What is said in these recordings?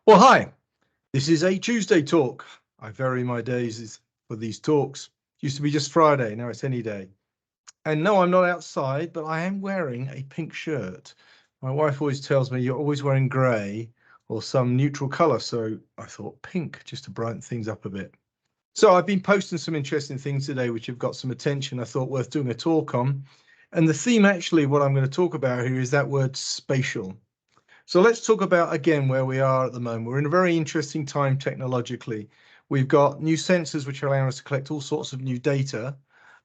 Well, hi, this is a Tuesday talk. I vary my days for these talks. Used to be just Friday, now it's any day. And no, I'm not outside, but I am wearing a pink shirt. My wife always tells me you're always wearing grey or some neutral colour, so I thought pink just to brighten things up a bit. So I've been posting some interesting things today which have got some attention I thought worth doing a talk on. And the theme actually, what I'm going to talk about here is that word spatial. So let's talk about again where we are at the moment. We're in a very interesting time technologically. We've got new sensors which are allowing us to collect all sorts of new data,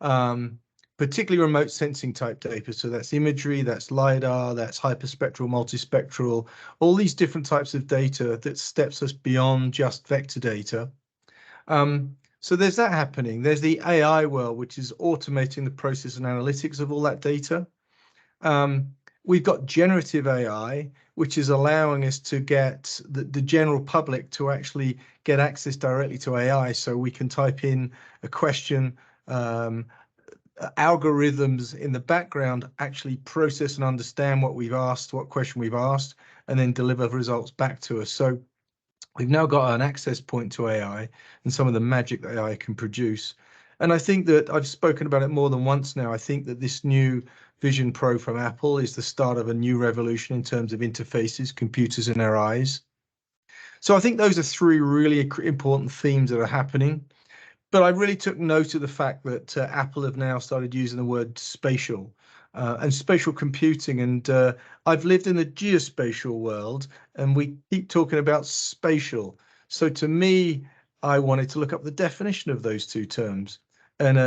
particularly remote sensing type data. So that's imagery, that's LiDAR, that's hyperspectral, multispectral, all these different types of data that steps us beyond just vector data. So there's that happening. There's the AI world, which is automating the process and analytics of all that data. We've got generative AI, which is allowing us to get the general public to actually get access directly to AI. So we can type in a question, algorithms in the background actually process and understand what we've asked, what question we've asked, and then deliver results back to us. So we've now got an access point to AI and some of the magic that AI can produce. And I think that I've spoken about it more than once now. I think that this new Vision Pro from Apple is the start of a new revolution in terms of interfaces, computers and our eyes. So I think those are three really important themes that are happening. But I really took note of the fact that Apple have now started using the word spatial and spatial computing. And I've lived in the geospatial world and we keep talking about spatial. So to me, I wanted to look up the definition of those two terms. And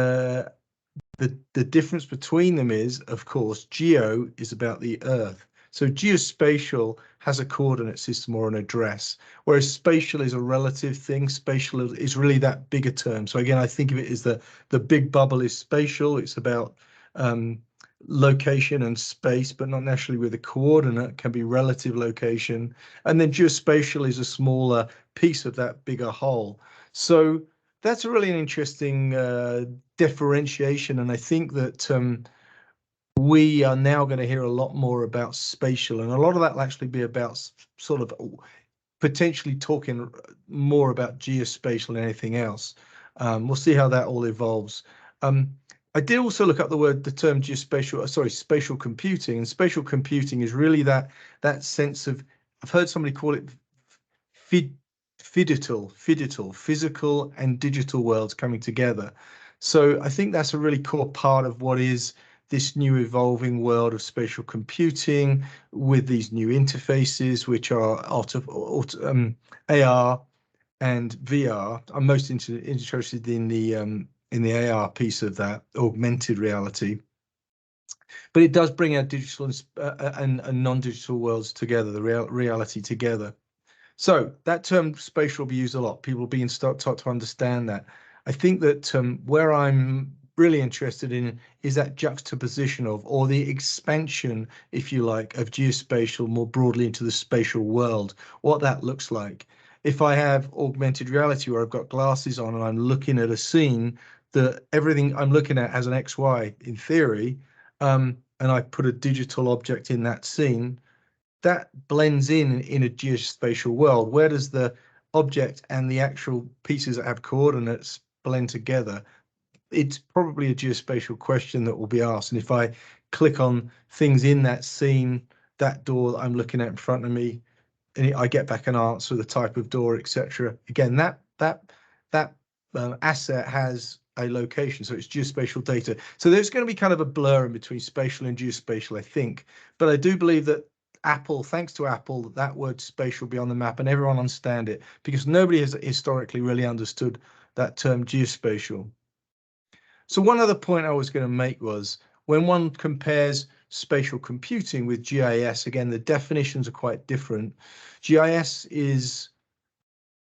the difference between them is, of course, geo is about the Earth. So geospatial has a coordinate system or an address, whereas spatial is a relative thing. Spatial is really that bigger term. So again, I think of it as the big bubble is spatial. It's about location and space, but not necessarily with a coordinate. It can be relative location. And then geospatial is a smaller piece of that bigger whole. So that's really an interesting differentiation. And I think that we are now going to hear a lot more about spatial, and a lot of that will actually be about sort of potentially talking more about geospatial than anything else. We'll see how that all evolves. I did also look up the term spatial computing, and spatial computing is really that sense of, I've heard somebody call it physical and digital worlds coming together. So I think that's a really core part of what is this new evolving world of spatial computing with these new interfaces, which are AR and VR. I'm most interested in the AR piece of that, augmented reality. But it does bring our digital and non-digital worlds together, the reality together. So that term spatial will be used a lot. People are being taught to understand that. I think that where I'm really interested in is that juxtaposition of, or the expansion, if you like, of geospatial more broadly into the spatial world, what that looks like. If I have augmented reality where I've got glasses on and I'm looking at a scene, that everything I'm looking at has an XY in theory, and I put a digital object in that scene, that blends in a geospatial world. Where does the object and the actual pieces that have coordinates blend together? It's probably a geospatial question that will be asked. And if I click on things in that scene, that door that I'm looking at in front of me, and I get back an answer, the type of door, etc. Again, that asset has a location, so it's geospatial data. So there's going to be kind of a blur in between spatial and geospatial, I think. But I do believe that Apple, thanks to Apple, that word spatial will be on the map and everyone understand it, because nobody has historically really understood that term geospatial. So one other point I was going to make was, when one compares spatial computing with GIS, again, the definitions are quite different. GIS is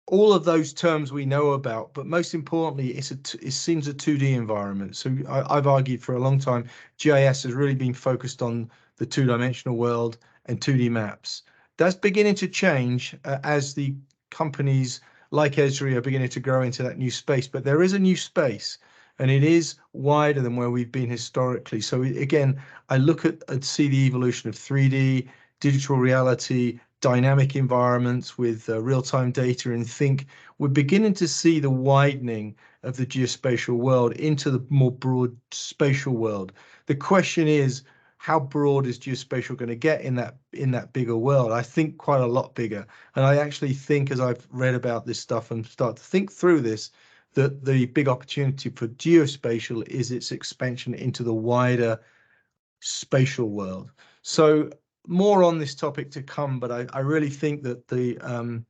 all of those terms we know about, but most importantly, it seems a 2D environment. So I've argued for a long time, GIS has really been focused on the two-dimensional world and 2D maps. That's beginning to change as the companies like Esri are beginning to grow into that new space, but there is a new space and it is wider than where we've been historically. So again, I look at see the evolution of 3D, digital reality, dynamic environments with real-time data and think, we're beginning to see the widening of the geospatial world into the more broad spatial world. The question is, how broad is geospatial going to get in that bigger world? I think quite a lot bigger. And I actually think, as I've read about this stuff and start to think through this, that the big opportunity for geospatial is its expansion into the wider spatial world. So more on this topic to come, but I really think that the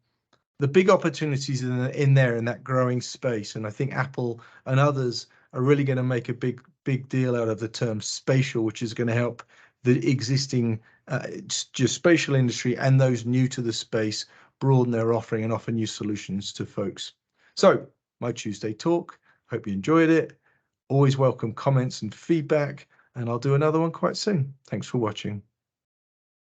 big opportunities in there in that growing space, and I think Apple and others are really going to make a big deal out of the term spatial, which is going to help the existing geospatial industry and those new to the space broaden their offering and offer new solutions to folks. So my Tuesday talk, hope you enjoyed it. Always welcome comments and feedback, and I'll do another one quite soon. Thanks for watching.